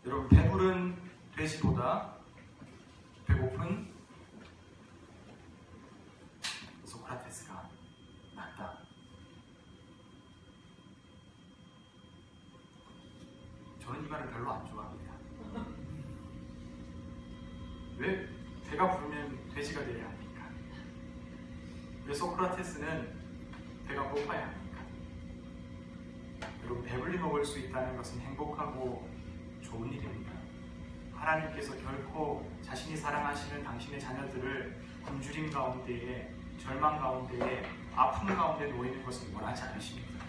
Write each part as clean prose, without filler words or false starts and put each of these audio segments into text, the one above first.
여러분, 배부른 돼지보다 배고픈 소크라테스가 낫다. 저는 이 말을 별로 안 좋아합니다. 왜 배가 부르면 돼지가 되어야 합니까? 왜 소크라테스는 배가 고파야 합니까? 여러분, 배불리 먹을 수 있다는 것은 행복하고 좋은 일입니다. 하나님께서 결코 자신이 사랑하시는 당신의 자녀들을 굶주림 가운데에, 절망 가운데에, 아픔 가운데 놓이는 것을 원하지 않으십니다.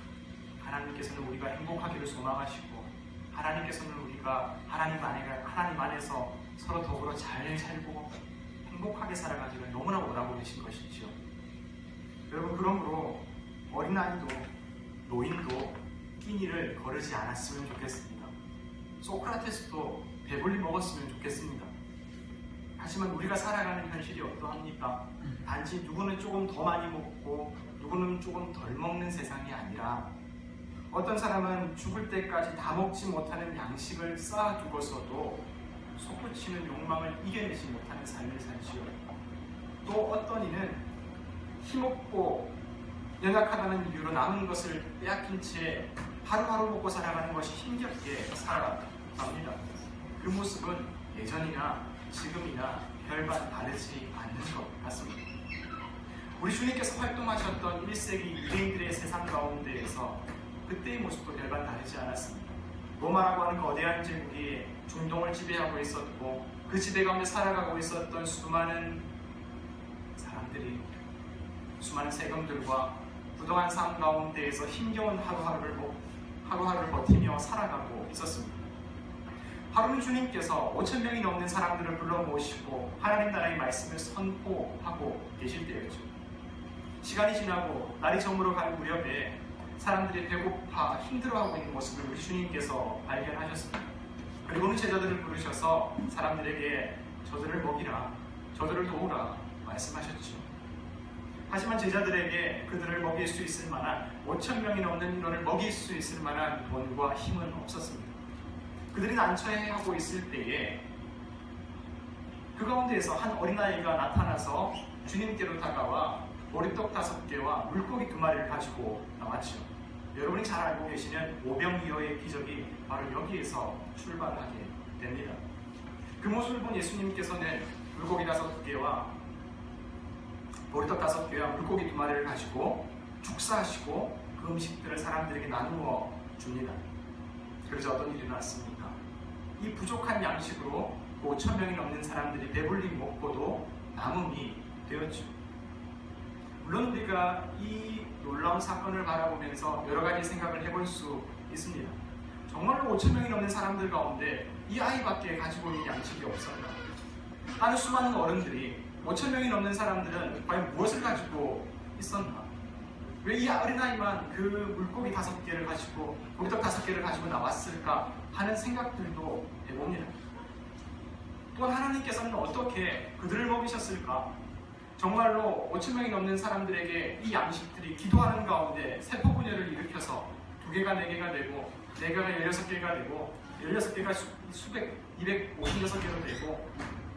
하나님께서는 우리가 행복하기를 소망하시고, 하나님께서는 우리가 하나님 안에서 서로 더불어 잘 살고 행복하게 살아가기를 너무나 원하고 계신 것이지요. 여러분, 그러므로 어린아이도 노인도 끼니를 거르지 않았으면 좋겠습니다. 소크라테스도 배불리 먹었으면 좋겠습니다. 하지만 우리가 살아가는 현실이 어떠합니까? 단지 누구는 조금 더 많이 먹고 누구는 조금 덜 먹는 세상이 아니라, 어떤 사람은 죽을 때까지 다 먹지 못하는 양식을 쌓아두고서도 솟구치는 욕망을 이겨내지 못하는 삶을 살지요. 또 어떤 이는 힘없고 연약하다는 이유로 남은 것을 빼앗긴 채 하루하루 먹고 살아가는 것이 힘겹게 살아갑니다. 그 모습은 예전이나 지금이나 별반 다르지 않는 것 같습니다. 우리 주님께서 활동하셨던 1세기 유대인들의 세상 가운데에서 그때의 모습도 별반 다르지 않았습니다. 로마라고 하는 거대한 제국이 중동을 지배하고 있었고, 그 지배 가운데 살아가고 있었던 수많은 사람들이 수많은 세금들과 부동한 삶 가운데에서 힘겨운 하루하루를 버티며 살아가고 있었습니다. 하루는 주님께서 5,000명이 넘는 사람들을 불러 모으시고 하나님 나라의 말씀을 선포하고 계실 때였죠. 시간이 지나고 날이 저물어 갈 무렵에 사람들이 배고파 힘들어하고 있는 모습을 우리 주님께서 발견하셨습니다. 그리고는 제자들을 부르셔서 사람들에게 저들을 먹이라, 저들을 도우라 말씀하셨죠. 하지만 제자들에게 그들을 먹일 수 있을 만한 5,000명이 넘는 인원을 먹일 수 있을 만한 돈과 힘은 없었습니다. 그들이 난처해하고 있을 때에 그 가운데에서 한 어린아이가 나타나서 주님께로 다가와 보리떡 5개와 물고기 2마리를 가지고 나왔죠. 여러분이 잘 알고 계시는 오병이어의 기적이 바로 여기에서 출발하게 됩니다. 그 모습을 본 예수님께서는 물고기 5개와 보리떡 5개와 물고기 2마리를 가지고 축사하시고 그 음식들을 사람들에게 나누어 줍니다. 그래서 어떤 일이 일어났습니까? 이 부족한 양식으로 5,000명이 넘는 사람들이 배불리 먹고도 남음이 되었죠. 물론 우리가 이 놀라운 사건을 바라보면서 여러 가지 생각을 해볼 수 있습니다. 정말로 5,000명이 넘는 사람들 가운데 이 아이밖에 가지고 있는 양식이 없었나? 다른 수많은 어른들이 5,000명이 넘는 사람들은 과연 무엇을 가지고 있었나? 왜 이 어린아이만 그 물고기 5개를 가지고 보리떡 5개를 가지고 나왔을까 하는 생각들도 해봅니다. 또한 하나님께서는 어떻게 그들을 먹이셨을까? 정말로 5,000명이 넘는 사람들에게 이 양식들이 기도하는 가운데 세포분열을 일으켜서 2개가 4개가 되고 4개가 16개가 되고 16개가 256개로 되고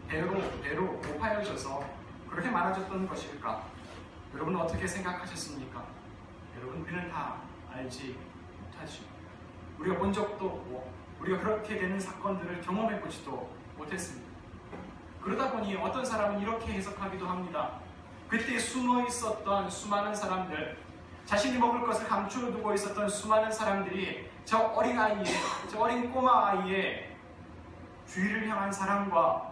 배로 고파여져서 그렇게 많아졌던 것일까? 여러분은 어떻게 생각하셨습니까? 여러분, 우리는 다 알지 못하죠. 우리가 본 적도 없고 우리가 그렇게 되는 사건들을 경험해보지도 못했습니다. 그러다 보니 어떤 사람은 이렇게 해석하기도 합니다. 그때 숨어 있었던 수많은 사람들, 자신이 먹을 것을 감추어 두고 있었던 수많은 사람들이 저 어린 꼬마 아이의 주위를 향한 사랑과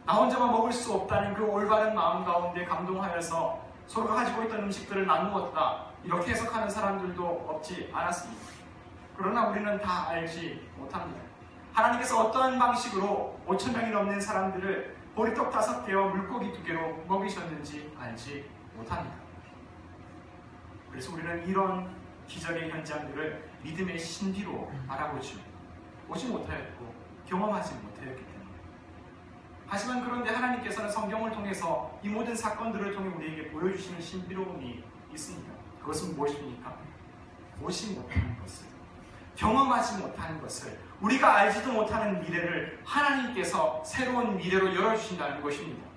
나 혼자만 먹을 수 없다는 그 올바른 마음 가운데 감동하여서 서로가 가지고 있던 음식들을 나누었다, 이렇게 해석하는 사람들도 없지 않았습니다. 그러나 우리는 다 알지 못합니다. 하나님께서 어떠한 방식으로 5,000명이 넘는 사람들을 보리떡 5개와 물고기 2개로 먹이셨는지 알지 못합니다. 그래서 우리는 이런 기적의 현장들을 믿음의 신비로 바라보지 못하였고 경험하지 못하였기 때문에. 하지만 그런데 하나님께서는 성경을 통해서 이 모든 사건들을 통해 우리에게 보여주시는 신비로움이 있습니다. 그것은 무엇입니까? 보지 못하는 것을, 경험하지 못하는 것을, 우리가 알지도 못하는 미래를 하나님께서 새로운 미래로 열어주신다는 것입니다.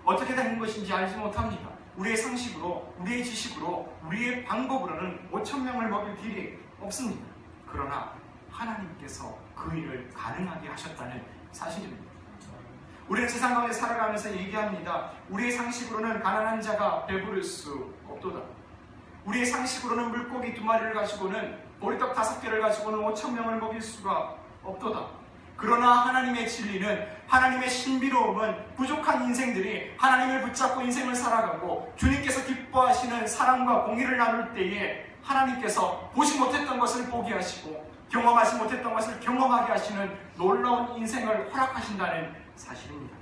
어떻게 되는 것인지 알지 못합니다. 우리의 상식으로, 우리의 지식으로, 우리의 방법으로는 5,000명을 먹일 길이 없습니다. 그러나 하나님께서 그 일을 가능하게 하셨다는 사실입니다. 우리는 세상 가운데 살아가면서 얘기합니다. 우리의 상식으로는 가난한 자가 배부를 수 없도다. 우리의 상식으로는 물고기 2마리를 가지고는 보리떡 5개를 가지고는 5,000명을 먹일 수가 없도다. 그러나 하나님의 진리는, 하나님의 신비로움은 부족한 인생들이 하나님을 붙잡고 인생을 살아가고 주님께서 기뻐하시는 사랑과 공의를 나눌 때에 하나님께서 보지 못했던 것을 보게 하시고 경험하지 못했던 것을 경험하게 하시는 놀라운 인생을 허락하신다는 사실입니다.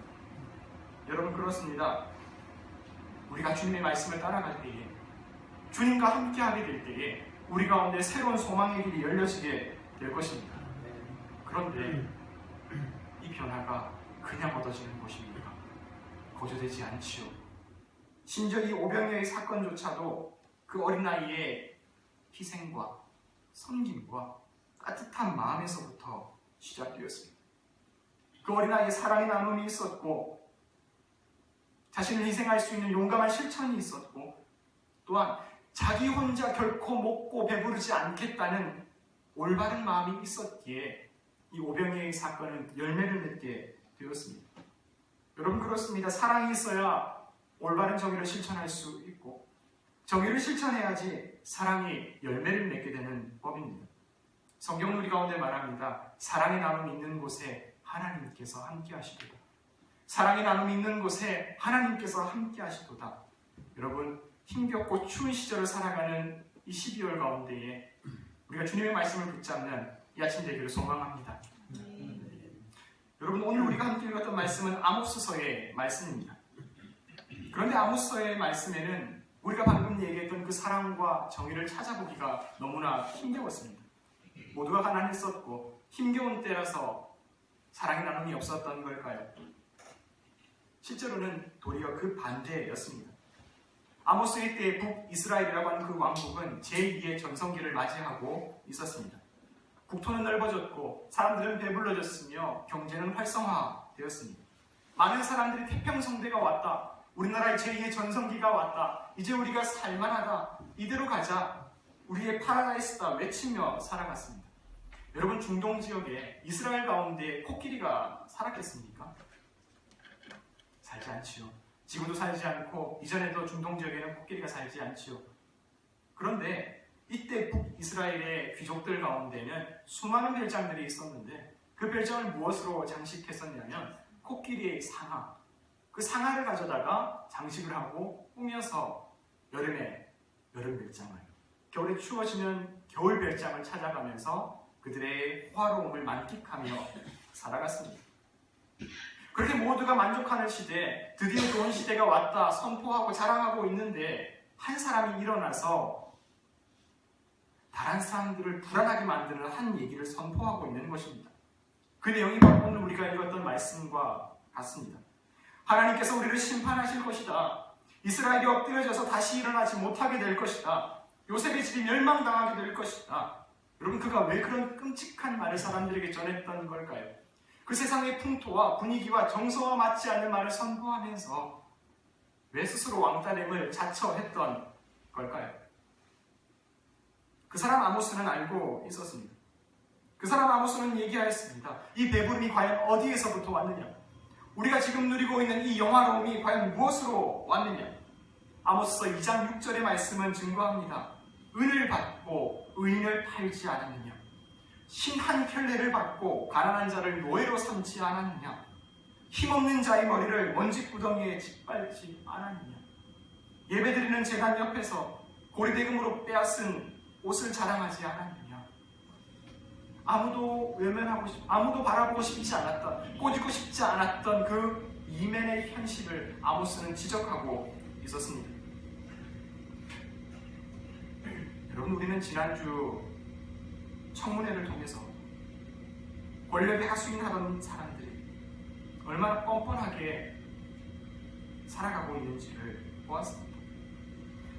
여러분, 그렇습니다. 우리가 주님의 말씀을 따라갈 때에, 주님과 함께하게 될 때에 우리 가운데 새로운 소망의 길이 열려지게 될 것입니다. 그런데 이 변화가 그냥 얻어지는 것입니까? 거저되지 않지요. 심지어 이 오병이어의 사건조차도 그 어린 나이에 희생과 섬김과 따뜻한 마음에서부터 시작되었습니다. 그 어린아이의 사랑의 나눔이 있었고, 자신을 희생할 수 있는 용감한 실천이 있었고, 또한 자기 혼자 결코 먹고 배부르지 않겠다는 올바른 마음이 있었기에 이 오병이어의 사건은 열매를 맺게 되었습니다. 여러분, 그렇습니다. 사랑이 있어야 올바른 정의를 실천할 수 있고, 정의를 실천해야지 사랑이 열매를 맺게 되는 법입니다. 성경은 우리 가운데 말합니다. 사랑의 나눔이 있는 곳에 하나님께서 함께 하시도다. 사랑의 나눔이 있는 곳에 하나님께서 함께 하시도다. 여러분, 힘겹고 추운 시절을 살아가는 이 12월 가운데에 우리가 주님의 말씀을 붙잡는 이 아침 되기를 소망합니다. 여러분, 오늘 우리가 함께 읽었던 말씀은 아모스서의 말씀입니다. 그런데 아모스서의 말씀에는 우리가 방금 얘기했던 그 사랑과 정의를 찾아보기가 너무나 힘겨웠습니다. 모두가 가난했었고 힘겨운 때라서 사랑의 나눔이 없었던 걸까요? 실제로는 도리어 그 반대였습니다. 아모스의 때 북이스라엘이라고 하는 그 왕국은 제2의 전성기를 맞이하고 있었습니다. 국토는 넓어졌고 사람들은 배불러졌으며 경제는 활성화되었습니다. 많은 사람들이 태평성대가 왔다. 우리나라의 제2의 전성기가 왔다. 이제 우리가 살만하다. 이대로 가자. 우리의 파라다이스다 외치며 살아갔습니다. 여러분, 중동 지역에 이스라엘 가운데 코끼리가 살았겠습니까? 살지 않지요. 지금도 살지 않고 이전에도 중동 지역에는 코끼리가 살지 않지요. 그런데 이때 북이스라엘의 귀족들 가운데는 수많은 별장들이 있었는데 그 별장을 무엇으로 장식했었냐면 코끼리의 상아, 그 상아를 가져다가 장식을 하고 꾸며서 여름에 여름 별장을, 겨울에 추워지면 겨울 별장을 찾아가면서 그들의 화로움을 만끽하며 살아갔습니다. 그렇게 모두가 만족하는 시대, 드디어 좋은 시대가 왔다 선포하고 자랑하고 있는데 한 사람이 일어나서 다른 사람들을 불안하게 만드는 한 얘기를 선포하고 있는 것입니다. 그 내용이 바로 오늘 우리가 읽었던 말씀과 같습니다. 하나님께서 우리를 심판하실 것이다. 이스라엘이 엎드려져서 다시 일어나지 못하게 될 것이다. 요셉의 집이 멸망당하게 될 것이다. 여러분, 그가 왜 그런 끔찍한 말을 사람들에게 전했던 걸까요? 그 세상의 풍토와 분위기와 정서와 맞지 않는 말을 선포하면서 왜 스스로 왕따됨을 자처했던 걸까요? 그 사람 아모스는 알고 있었습니다. 그 사람 아모스는 얘기하였습니다. 이 배부름이 과연 어디에서부터 왔느냐? 우리가 지금 누리고 있는 이 영화로움이 과연 무엇으로 왔느냐? 아모스서 2장 6절의 말씀은 증거합니다. 은을 받고 의인을 팔지 않았느냐? 신한 편례를 받고 가난한 자를 노예로 삼지 않았느냐? 힘없는 자의 머리를 먼지구덩이에 짓밟지 않았느냐? 예배드리는 제단 옆에서 고리대금으로 빼앗은 옷을 자랑하지 않았느냐? 아무도 바라보고 싶지 않았던, 꼬집고 싶지 않았던 그 이면의 현실을 아모스는 지적하고 있었습니다. 여러분, 우리는 지난주 청문회를 통해서 권력에 하수인하던 사람들이 얼마나 뻔뻔하게 살아가고 있는지를 보았습니다.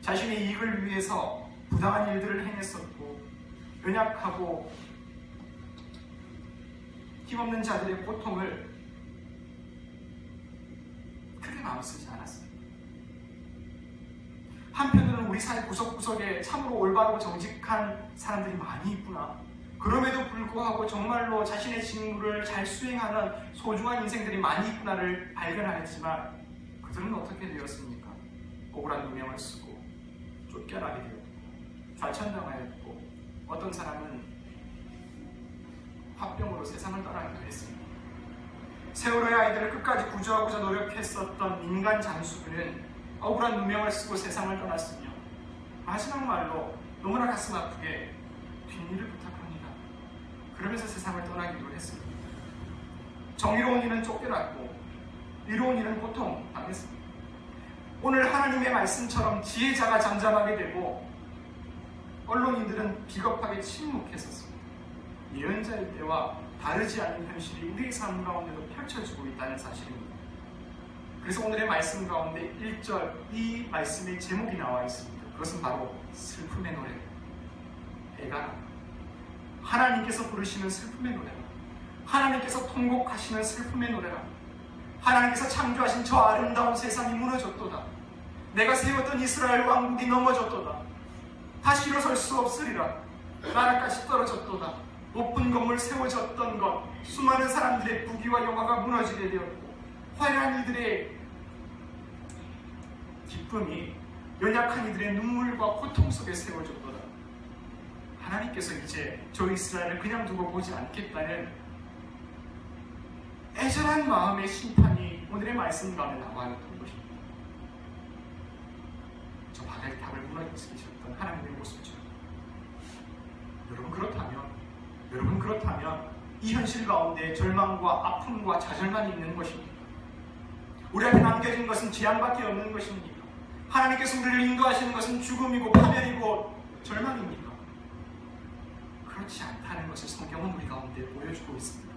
자신의 이익을 위해서 부당한 일들을 행했었고 연약하고 힘없는 자들의 고통을 크게 마음 쓰지 않았어요. 한편으로는 우리 사회 구석구석에 참으로 올바르고 정직한 사람들이 많이 있구나. 그럼에도 불구하고 정말로 자신의 직무를 잘 수행하는 소중한 인생들이 많이 있구나를 발견하였지만 그들은 어떻게 되었습니까? 억울한 누명을 쓰고 쫓겨나게 되었고 좌천당하였고 어떤 사람은 화병으로 세상을 떠나기도 했습니다. 세월호의 아이들을 끝까지 구조하고자 노력했었던 민간 장수들은 억울한 누명을 쓰고 세상을 떠났으며 마지막 말로 너무나 가슴 아프게 뒷일을 부탁합니다. 그러면서 세상을 떠나기도 했습니다. 정의로운 이는 쫓겨났고 의로운 이는 고통당했습니다. 오늘 하나님의 말씀처럼 지혜자가 잠잠하게 되고 언론인들은 비겁하게 침묵했었습니다. 예언자의 때와 다르지 않은 현실이 우리의 삶 가운데도 펼쳐지고 있다는 사실입니다. 그래서 오늘의 말씀 가운데 1절 이 말씀의 제목이 나와 있습니다. 그것은 바로 슬픔의 노래. 애가 하나님께서 부르시는 슬픔의 노래라. 하나님께서 통곡하시는 슬픔의 노래라. 하나님께서 창조하신 저 아름다운 세상이 무너졌도다. 내가 세웠던 이스라엘 왕국이 넘어졌도다. 다시 일어설 수 없으리라. 나라까지 떨어졌도다. 높은 건물 세워졌던 것, 수많은 사람들의 부귀와 영화가 무너지게 되었고 화려한 이들의 기쁨이 연약한 이들의 눈물과 고통 속에 세워졌도다. 하나님께서 이제 저 이스라엘을 그냥 두고 보지 않겠다는 애절한 마음의 심판이 오늘의 말씀 가운데 나와 있던 것입니다. 저 바다의 탑을 무너뜨리셨던 하나님의 모습이죠. 여러분 그렇다면 이 현실 가운데 절망과 아픔과 좌절만 있는 것입니다. 우리 앞에 남겨진 것은 재앙밖에 없는 것입니다. 하나님께서 우리를 인도하시는 것은 죽음이고 파멸이고 절망입니까? 그렇지 않다는 것을 성경은 우리 가운데 보여주고 있습니다.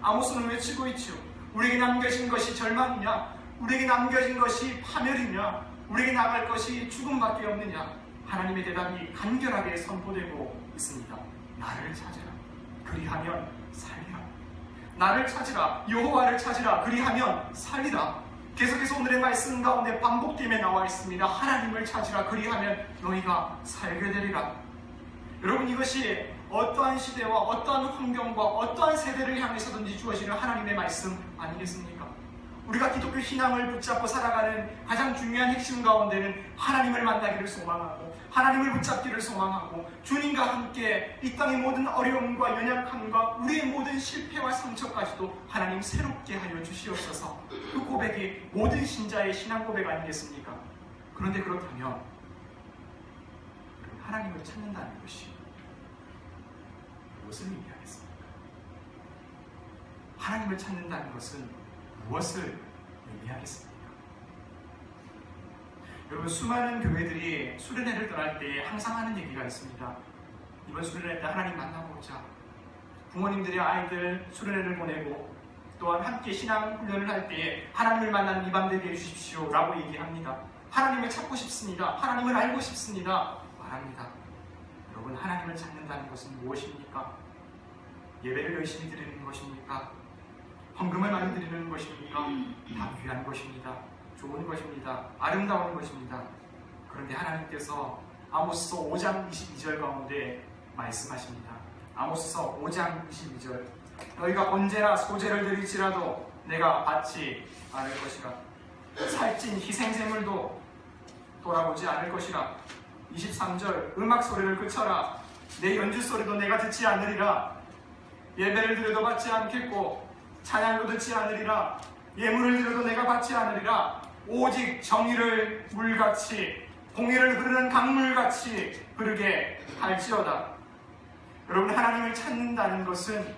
아모스는 외치고 있죠. 우리에게 남겨진 것이 절망이냐? 우리에게 남겨진 것이 파멸이냐? 우리에게 나갈 것이 죽음밖에 없느냐? 하나님의 대답이 간결하게 선포되고 있습니다. 나를 찾으라. 그리하면 살리라. 나를 찾으라. 여호와를 찾으라. 그리하면 살리라. 계속해서 오늘의 말씀 가운데 반복됨에 나와 있습니다. 하나님을 찾으라. 그리하면 너희가 살게 되리라. 여러분 이것이 어떠한 시대와 어떠한 환경과 어떠한 세대를 향해서든지 주어지는 하나님의 말씀 아니겠습니까? 우리가 기독교 신앙을 붙잡고 살아가는 가장 중요한 핵심 가운데는 하나님을 만나기를 소망하고 하나님을 붙잡기를 소망하고 주님과 함께 이 땅의 모든 어려움과 연약함과 우리의 모든 실패와 상처까지도 하나님 새롭게 하여 주시옵소서. 그 고백이 모든 신자의 신앙 고백 아니겠습니까? 그런데 그렇다면 하나님을 찾는다는 것이 무엇을 의미하겠습니까? 하나님을 찾는다는 것은 무엇을 의미하겠습니까? 여러분 수많은 교회들이 수련회를 떠날 때 항상 하는 얘기가 있습니다. 이번 수련회 때 하나님 만나보자. 부모님들의 아이들 수련회를 보내고 또한 함께 신앙 훈련을 할 때에 하나님을 만나는 이 밤 되게 해주십시오 라고 얘기합니다. 하나님을 찾고 싶습니다. 하나님을 알고 싶습니다. 말합니다. 여러분 하나님을 찾는다는 것은 무엇입니까? 예배를 열심히 드리는 것입니까? 헌금을 많이 드리는 것입니까? 다 귀한 것입니다. 좋은 것입니다. 아름다운 것입니다. 그런데 하나님께서 아모스서 5장 22절 가운데 말씀하십니다. 아모스서 5장 22절 너희가 언제나 소제를 드릴지라도 내가 받지 않을 것이라. 살찐 희생제물도 돌아오지 않을 것이라. 23절 음악 소리를 그쳐라. 내 연주 소리도 내가 듣지 않으리라. 예배를 드려도 받지 않겠고 찬양도 듣지 않으리라. 예물을 드려도 내가 받지 않으리라. 오직 정의를 물같이 공의를 흐르는 강물같이 흐르게 할지어다. 여러분 하나님을 찾는다는 것은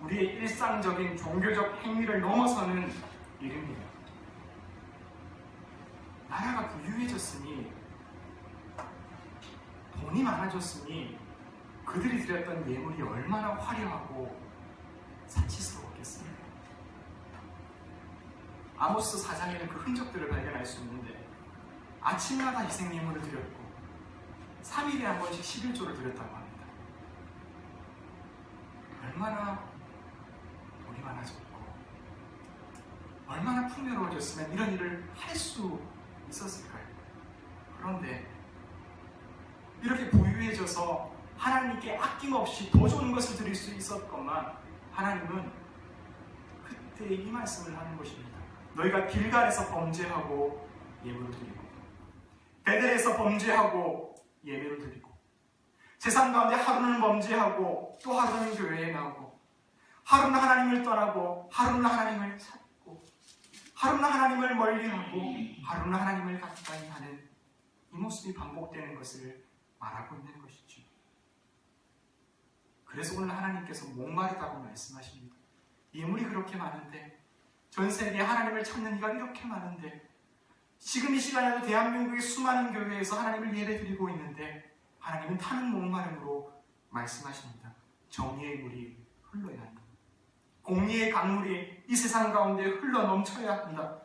우리의 일상적인 종교적 행위를 넘어서는 일입니다. 나라가 부유해졌으니 돈이 많아졌으니 그들이 드렸던 예물이 얼마나 화려하고 사치스러웠겠습니까? 아모스 4장에는 그 흔적들을 발견할 수 있는데 아침마다 희생 예물을 드렸고 3일에 한 번씩 11조를 드렸다고 합니다. 얼마나 복이 많아졌고 얼마나 풍요로워졌으면 이런 일을 할 수 있었을까요? 그런데 이렇게 부유해져서 하나님께 아낌없이 더 좋은 것을 드릴 수 있었건만 하나님은 그때 이 말씀을 하는 것입니다. 너희가 길갈에서 범죄하고 예물을 드리고 베델에서 범죄하고 예배를 드리고 세상 가운데 하루는 범죄하고 또 하루는 교회에 나오고 하루는 하나님을 떠나고 하루는 하나님을 찾고 하루는 하나님을 멀리하고 하루는 하나님을 가까이 하는 이 모습이 반복되는 것을 말하고 있는 것이죠. 그래서 오늘 하나님께서 목마르다고 말씀하십니다. 예물이 그렇게 많은데 전 세계에 하나님을 찾는 이가 이렇게 많은데 지금 이 시간에도 대한민국의 수많은 교회에서 하나님을 예배드리고 있는데 하나님은 타는 목마름으로 말씀하십니다. 정의의 물이 흘러야 한다. 공의의 강물이 이 세상 가운데 흘러 넘쳐야 한다.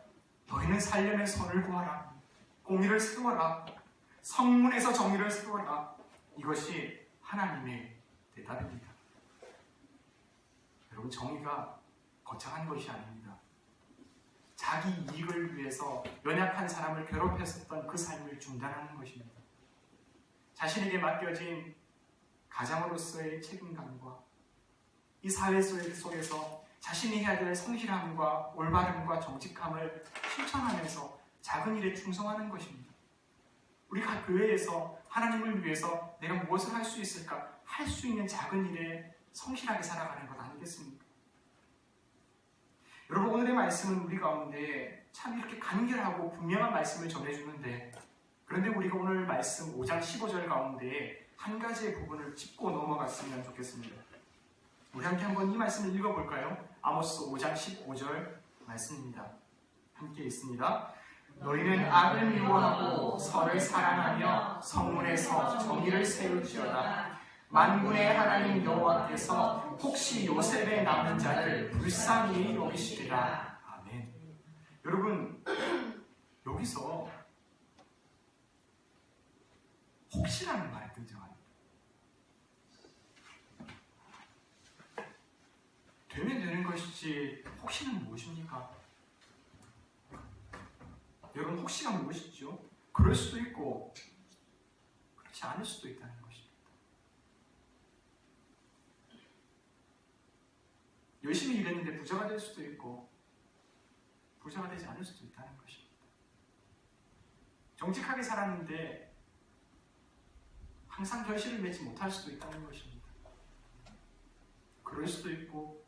너희는 살려내 선을 구하라. 공의를 세워라. 성문에서 정의를 세워라. 이것이 하나님의 대답입니다. 여러분, 정의가 거창한 것이 아닙니다. 자기 이익을 위해서 연약한 사람을 괴롭혔었던 그 삶을 중단하는 것입니다. 자신에게 맡겨진 가장으로서의 책임감과 이 사회 속에서 자신이 해야 될 성실함과 올바름과 정직함을 실천하면서 작은 일에 충성하는 것입니다. 우리가 교회에서 하나님을 위해서 내가 무엇을 할 수 있을까? 할 수 있는 작은 일에 성실하게 살아가는 것 아니겠습니까? 여러분, 오늘의 말씀은 우리 가운데 참 이렇게 간결하고 분명한 말씀을 전해주는데, 그런데 우리가 오늘 말씀 5장 15절 가운데 한 가지의 부분을 짚고 넘어갔으면 좋겠습니다. 우리 함께 한번 이 말씀을 읽어볼까요? 아모스 5장 15절 말씀입니다. 함께 읽습니다. 너희는 악을 미워하고 선을 사랑하며 성문에서 정의를 세울지어다. 만군의 하나님 여호와께서 혹시 요셉의 남은 자를 불쌍히 여기시리라. 아멘. 여러분, 여기서 혹시라는 말이 등장합니다. 되면 되는 것이지 혹시는 무엇입니까? 여러분, 혹시가 무엇이죠? 그럴 수도 있고 그렇지 않을 수도 있다는 것입니다. 열심히 일했는데 부자가 될 수도 있고 부자가 되지 않을 수도 있다는 것입니다. 정직하게 살았는데 항상 결실을 맺지 못할 수도 있다는 것입니다. 그럴 수도 있고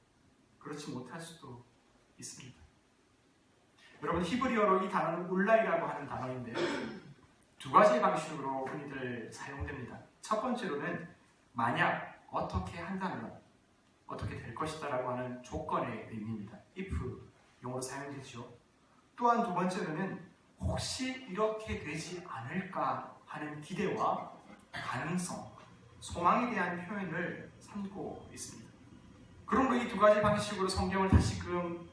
그렇지 못할 수도 있습니다. 여러분, 히브리어로 이 단어는 울라이라고 하는 단어인데 두 가지 방식으로 흔히들 사용됩니다. 첫 번째로는 만약, 어떻게 한다면, 어떻게 될 것이다 라고 하는 조건의 의미입니다. if 용어로 사용되죠. 또한 두 번째로는 혹시 이렇게 되지 않을까 하는 기대와 가능성, 소망에 대한 표현을 삼고 있습니다. 그러므로 이 두 가지 방식으로 성경을 다시금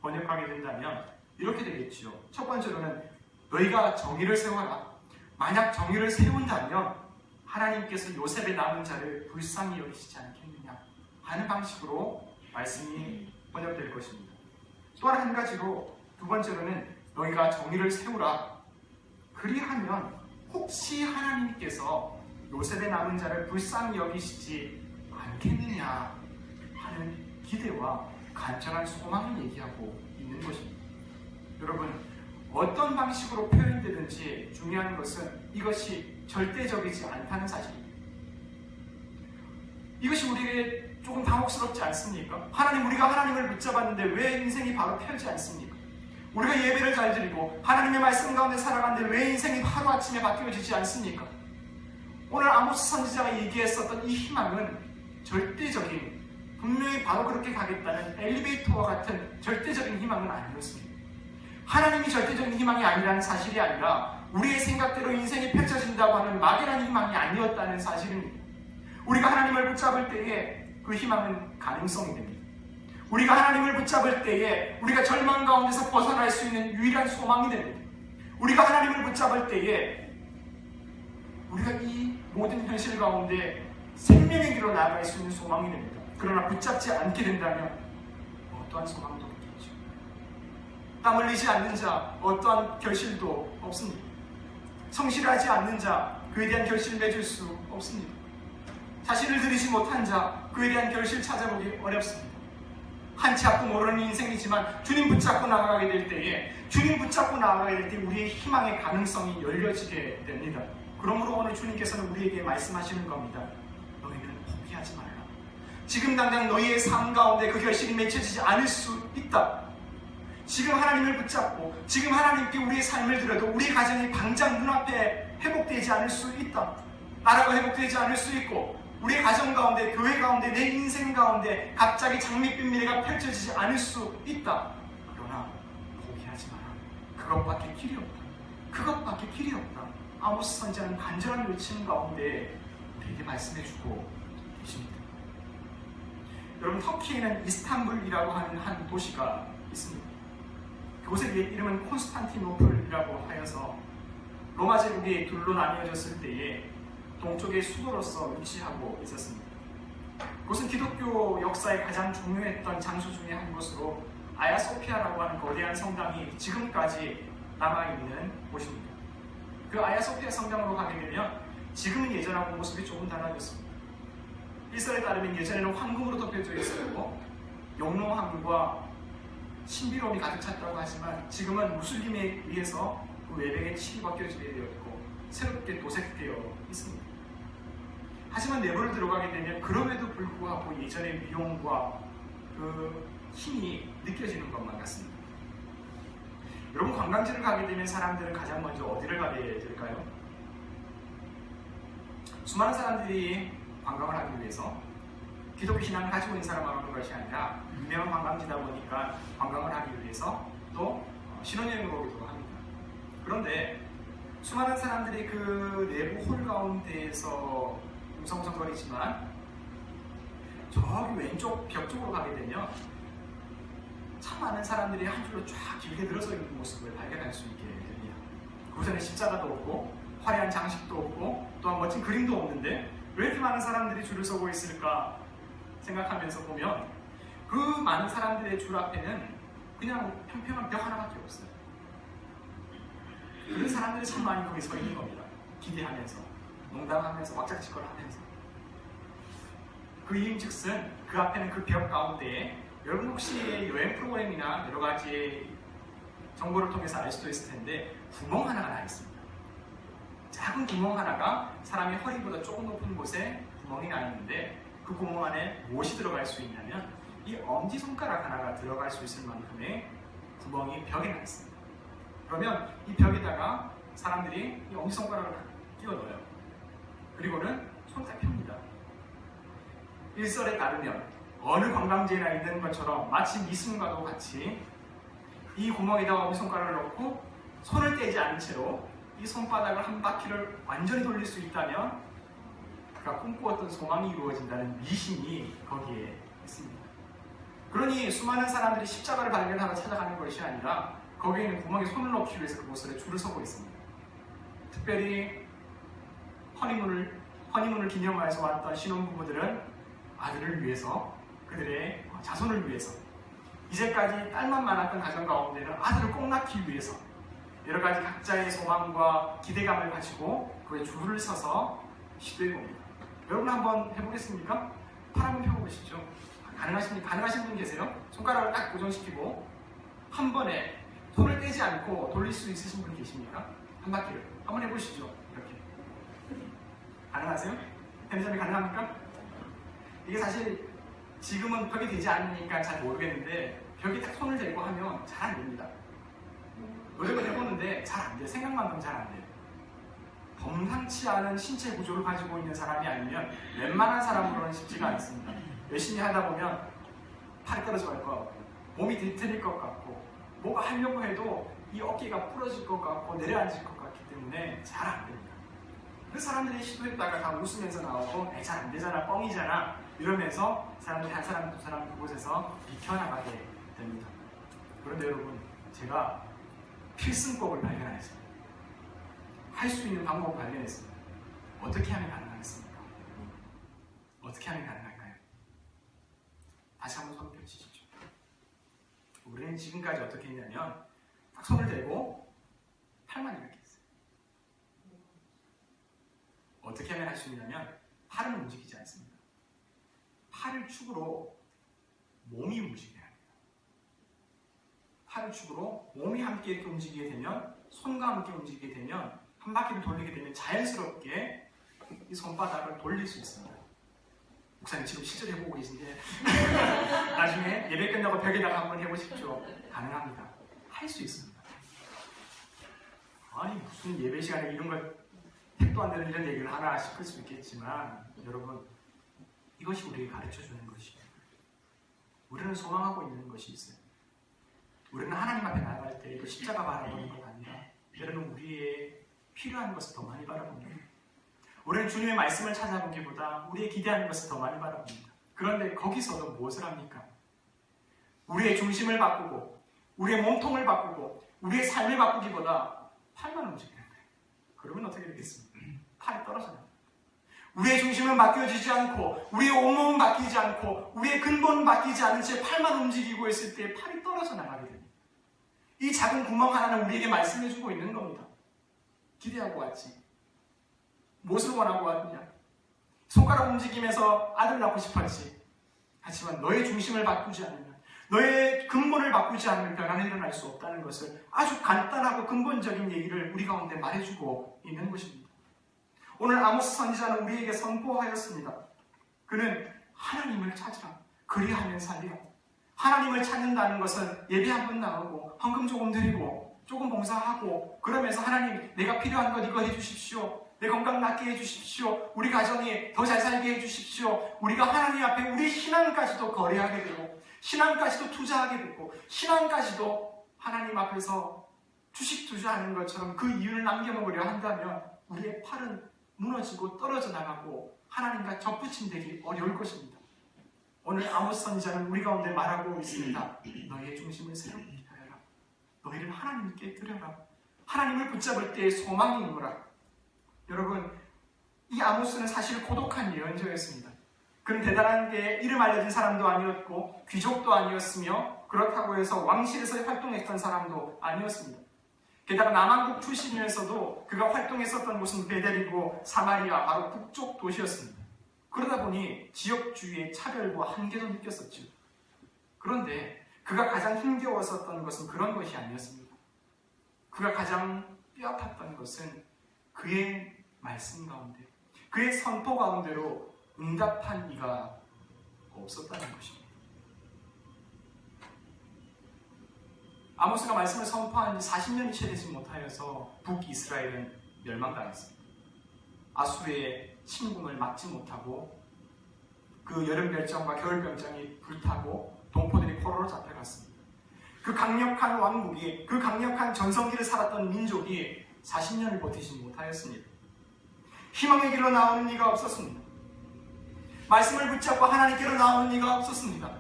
번역하게 된다면 이렇게 되겠죠. 첫 번째로는 너희가 정의를 세워라. 만약 정의를 세운다면 하나님께서 요셉의 남은 자를 불쌍히 여기시지 않겠느냐 하는 방식으로 말씀이 번역될 것입니다. 또한 한 가지로 두 번째로는 너희가 정의를 세우라. 그리하면 혹시 하나님께서 요셉의 남은 자를 불쌍히 여기시지 않겠느냐 하는 기대와 간절한 소망을 얘기하고 있는 것입니다. 여러분, 어떤 방식으로 표현되든지 중요한 것은 이것이 절대적이지 않다는 사실입니다. 이것이 우리에게 조금 당혹스럽지 않습니까? 우리가 하나님을 붙잡았는데 왜 인생이 바로 펴지 않습니까? 우리가 예배를 잘 드리고 하나님의 말씀 가운데 살아가는데 왜 인생이 하루아침에 바뀌어지지 않습니까? 오늘 아모스 선지자가 얘기했었던 이 희망은 절대적인, 분명히 바로 그렇게 가겠다는 엘리베이터와 같은 절대적인 희망은 아니었습니다. 하나님이 절대적인 희망이 아니라는 사실이 아니라 우리의 생각대로 인생이 펼쳐진다고 하는 막연한 희망이 아니었다는 사실입니다. 우리가 하나님을 붙잡을 때에 그 희망은 가능성이 됩니다. 우리가 하나님을 붙잡을 때에 우리가 절망 가운데서 벗어날 수 있는 유일한 소망이 됩니다. 우리가 하나님을 붙잡을 때에 우리가 이 모든 현실 가운데 생명의 길로 나아갈 수 있는 소망이 됩니다. 그러나 붙잡지 않게 된다면 어떠한 소망도 없겠죠. 땀 흘리지 않는 자 어떠한 결실도 없습니다. 성실하지 않는 자 그에 대한 결실을 맺을 수 없습니다. 자신을 들이지 못한 자 그에 대한 결실 찾아보기 어렵습니다. 한치 앞도 모르는 인생이지만 주님 붙잡고 나아가게 될 때에 우리의 희망의 가능성이 열려지게 됩니다. 그러므로 오늘 주님께서는 우리에게 말씀하시는 겁니다. 너희는 포기하지 말라. 지금 당장 너희의 삶 가운데 그 결실이 맺혀지지 않을 수 있다. 지금 하나님을 붙잡고 지금 하나님께 우리의 삶을 드려도 우리 가정이 당장 눈앞에 회복되지 않을 수 있다. 나라가 회복되지 않을 수 있고 우리의 가정 가운데, 교회 가운데, 내 인생 가운데 갑자기 장밋빛 미래가 펼쳐지지 않을 수 있다. 그러나 포기하지 마라. 그것밖에 길이 없다. 아모스 선지자는 간절한 외침 가운데 우리에게 말씀해주고 계십니다. 여러분, 터키에는 이스탄불이라고 하는 한 도시가 있습니다. 그곳의 이름은 콘스탄티노플이라고 하여서 로마 제국이 둘로 나뉘어졌을 때에 동쪽의 수도로서 위치하고 있었습니다. 그것은 기독교 역사에 가장 중요했던 장소 중에 한 곳으로 아야소피아라고 하는 거대한 성당이 지금까지 남아있는 곳입니다. 그 아야소피아 성당으로 가게 되면 지금은 예전하고 모습이 조금 달라졌습니다. 일설에 따르면 예전에는 황금으로 덮여져 있었고 용로함과 신비로움이 가득 찼다고 하지만 지금은 무슬림에 의해서 그 외벽에 칠이 벗겨지게 되었고 새롭게 도색되어 있습니다. 하지만 내부를 들어가게 되면 그럼에도 불구하고 예전의 미용과 그 힘이 느껴지는 것만 같습니다. 여러분, 관광지를 가게 되면 사람들은 가장 먼저 어디를 가게 될까요? 수많은 사람들이 관광을 하기 위해서 기독교 신앙을 가지고 있는 사람만 오는 것이 아니라 유명한 관광지다 보니까 관광을 하기 위해서 또 신혼여행을 오기도 합니다. 그런데 수많은 사람들이 그 내부 홀 가운데에서 웅성웅성거리지만 저기 왼쪽 벽 쪽으로 가게 되면 참 많은 사람들이 한 줄로 쫙 길게 늘어서 있는 모습을 발견할 수 있게 됩니다. 그곳에는 십자가도 없고 화려한 장식도 없고 또한 멋진 그림도 없는데 왜 이렇게 많은 사람들이 줄을 서고 있을까 생각하면서 보면 그 많은 사람들의 줄 앞에는 그냥 평평한 벽 하나밖에 없어요. 그런 사람들이 참 많이 거기 서 있는 겁니다. 기대하면서, 농담하면서, 왁자지껄 하면서. 그 이유즉슨 그 앞에는 그 벽 가운데에 여러분 혹시 여행 프로그램이나 여러 가지 정보를 통해서 알 수도 있을 텐데 구멍 하나가 나 있습니다. 작은 구멍 하나가 사람의 허리보다 조금 높은 곳에 구멍이 나 있는데 그 구멍 안에 무엇이 들어갈 수 있냐면 이 엄지손가락 하나가 들어갈 수 있을 만큼의 구멍이 벽에 나 있습니다. 그러면 이 벽에다가 사람들이 이 엄지손가락을 끼워 넣어요. 그리고는 손을 딱 펴니다. 일설에 따르면 어느 관광지에나 있는 것처럼 마치 미승과도 같이 이 구멍에다가 엄지손가락을 넣고 손을 떼지 않은 채로 이 손바닥을 한 바퀴를 완전히 돌릴 수 있다면 그가 꿈꾸었던 소망이 이루어진다는 미신이 거기에 있습니다. 그러니 수많은 사람들이 십자가를 발견하러 찾아가는 것이 아니라 거기에 있는 구멍에 손을 넣기 위해서 그곳에 줄을 서고 있습니다. 특별히 허니문을 기념하여서 왔던 신혼부부들은 아들을 위해서, 그들의 자손을 위해서, 이제까지 딸만 많았던 가정 가운데는 아들을 꼭 낳기 위해서 여러 가지 각자의 소망과 기대감을 가지고 그에 줄을 서서 시도해봅니다. 여러분 한번 해보겠습니까? 팔 한번 펴보시죠. 가능하신 분 계세요? 손가락을 딱 고정시키고 한 번에 손을 떼지 않고 돌릴 수 있으신 분 계십니까? 한 바퀴를 한번 해보시죠. 이렇게. 가능하세요? 편의점이 가능합니까? 이게 사실 지금은 벽이 되지 않으니까 잘 모르겠는데 벽에 딱 손을 대고 하면 잘 안 됩니다. 노력을 해보는데 잘 안 돼요. 생각만큼 잘 안 돼요. 범상치 않은 신체 구조를 가지고 있는 사람이 아니면 웬만한 사람으로는 쉽지가 않습니다. 열심히 하다 보면 팔이 떨어져 갈 것 같고 몸이 뒤틀릴 것 같고 뭐가 하려고 해도 이 어깨가 부러질 것 같고 내려앉을 것 같기 때문에 잘 안 됩니다. 그 사람들이 시도했다가 다 웃으면서 나오고 잘 안 되잖아, 뻥이잖아 이러면서 사람들이 한 사람 두 사람 그곳에서 비켜나가게 됩니다. 그런데 여러분, 제가 필승법을 발견했습니다. 할 수 있는 방법을 발견했습니다. 어떻게 하면 가능하겠습니까? 어떻게 하면 가능할까요? 다시 한번 손 펴주시죠. 우리는 지금까지 어떻게 했냐면 딱 손을 대고 팔만 이렇게 했어요. 어떻게 하면 할 수 있냐면 팔은 움직이지 않습니다. 팔을 축으로 몸이 움직여야 합니다. 팔을 축으로 몸이 함께 이렇게 움직이게 되면, 손과 함께 움직이게 되면, 한 바퀴를 돌리게 되면 자연스럽게 이 손바닥을 돌릴 수 있습니다. 목사님 지금 실제로 해보고 계신데 나중에 예배 끝나고 벽에다가 한번 해보십시오. 가능합니다. 할 수 있습니다. 아니 무슨 예배 시간에 이런 걸 택도 안 되는 이런 얘기를 하나 싶을 수 있겠지만, 여러분 이것이 우리에게 가르쳐주는 것입니다. 우리는 소망하고 있는 것이 있어요. 우리는 하나님 앞에 나아갈 때 그 십자가 바라보는 것 아니라 때로는 우리의 필요한 것을 더 많이 바라봅니다. 우리는 주님의 말씀을 찾아보기보다 우리의 기대하는 것을 더 많이 바라봅니다. 그런데 거기서도 무엇을 합니까? 우리의 중심을 바꾸고 우리의 몸통을 바꾸고 우리의 삶을 바꾸기보다 팔만 움직이는 거예요. 그러면 어떻게 되겠습니까? 팔이 떨어져요. 우리의 중심은 바뀌어지지 않고 우리의 온몸은 바뀌지 않고 우리의 근본은 바뀌지 않은 채 팔만 움직이고 있을 때 팔이 떨어져 나가게 됩니다. 이 작은 구멍 하나는 우리에게 말씀해주고 있는 겁니다. 기대하고 왔지. 무엇을 원하고 왔느냐? 손가락 움직이면서 아들 낳고 싶었지. 하지만 너의 중심을 바꾸지 않으면, 너의 근본을 바꾸지 않으면 변화는 일어날 수 없다는 것을 아주 간단하고 근본적인 얘기를 우리 가운데 말해주고 있는 것입니다. 오늘 아모스 선지자는 우리에게 선포하였습니다. 그는 하나님을 찾으라. 그리하면 살리라. 하나님을 찾는다는 것은 예배 한 번 나오고 헌금 조금 드리고 조금 봉사하고 그러면서 하나님 내가 필요한 것 이거 해주십시오. 내 건강 낫게 해주십시오. 우리 가정이 더 잘 살게 해주십시오. 우리가 하나님 앞에 우리 신앙까지도 거래하게 되고 신앙까지도 투자하게 되고 신앙까지도 하나님 앞에서 주식 투자하는 것처럼 그 이윤을 남겨먹으려 한다면 우리의 팔은 무너지고 떨어져 나가고 하나님과 접붙임되기 어려울 것입니다. 오늘 아모스 선지자는 우리 가운데 말하고 있습니다. 너희의 중심을 새롭게 하여라. 너희를 하나님께 드려라. 하나님을 붙잡을 때의 소망이 있노라. 여러분, 이 아모스는 사실 고독한 예언자였습니다. 그는 대단한 게 이름 알려진 사람도 아니었고 귀족도 아니었으며 그렇다고 해서 왕실에서 활동했던 사람도 아니었습니다. 게다가 남한국 출신이면서도 그가 활동했었던 곳은 베델이고 사마리아, 바로 북쪽 도시였습니다. 그러다 보니 지역주의의 차별과 한계도 느꼈었죠. 그런데 그가 가장 힘겨웠었던 것은 그런 것이 아니었습니다. 그가 가장 뼈아팠던 것은 그의 말씀 가운데, 그의 선포 가운데로 응답한 이가 없었다는 것입니다. 아모스가 말씀을 선포한 지 40년이 채 되지 못하여서 북이스라엘은 멸망당했습니다. 아수르의 침공을 막지 못하고 그 여름별장과 겨울별장이 불타고 동포들이 포로로 잡혀갔습니다. 그 강력한 왕국이, 그 강력한 전성기를 살았던 민족이 40년을 버티지 못하였습니다. 희망의 길로 나오는 이가 없었습니다. 말씀을 붙잡고 하나님께로 나오는 이가 없었습니다.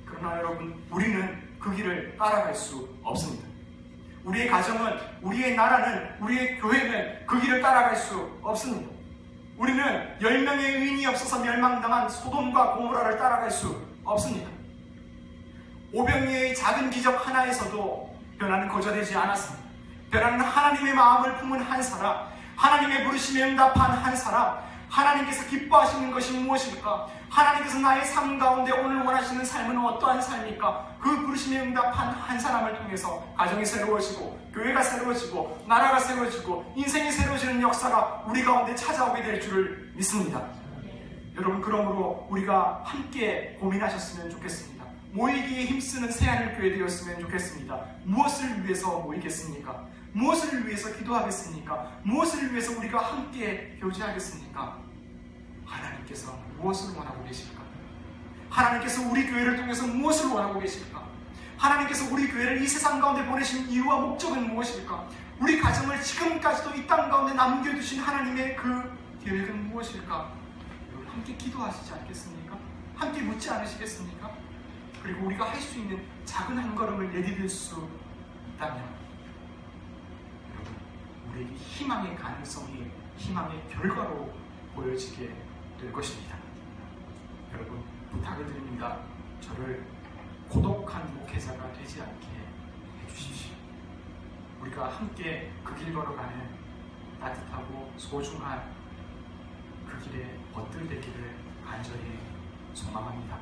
그러나 여러분, 우리는 그 길을 따라갈 수 없습니다. 우리의 가정은, 우리의 나라는, 우리의 교회는 그 길을 따라갈 수 없습니다. 우리는 10명의 의인이 없어서 멸망당한 소돔과 고모라를 따라갈 수 없습니다. 오병이의 작은 기적 하나에서도 변화는 거절되지 않았습니다. 변화는 하나님의 마음을 품은 한 사람, 하나님의 부르심에 응답한 한 사람, 하나님께서 기뻐하시는 것이 무엇일까? 하나님께서 나의 삶 가운데 오늘 원하시는 삶은 어떠한 삶입니까? 그 부르심에 응답한 한 사람을 통해서 가정이 새로워지고 교회가 새로워지고 나라가 새로워지고 인생이 새로워지는 역사가 우리 가운데 찾아오게 될 줄을 믿습니다. 여러분, 그러므로 우리가 함께 고민하셨으면 좋겠습니다. 모이기에 힘쓰는 새하늘교회 되었으면 좋겠습니다. 무엇을 위해서 모이겠습니까? 무엇을 위해서 기도하겠습니까? 무엇을 위해서 우리가 함께 교제하겠습니까? 하나님께서 무엇을 원하고 계실까? 하나님께서 우리 교회를 통해서 무엇을 원하고 계실까? 하나님께서 우리 교회를 이 세상 가운데 보내신 이유와 목적은 무엇일까? 우리 가정을 지금까지도 이 땅 가운데 남겨두신 하나님의 그 계획은 무엇일까? 여러분, 함께 기도하시지 않겠습니까? 함께 묻지 않으시겠습니까? 그리고 우리가 할 수 있는 작은 한 걸음을 내디딜 수 있다면 여러분, 우리에게 희망의 가능성이 희망의 결과로 보여지게 될 것입니다. 여러분, 부탁을 드립니다. 저를 고독한 목회자가 되지 않게 우리가 함께 그 길 걸어가는 따뜻하고 소중한 그 길에 벗들되기를 간절히 소망합니다.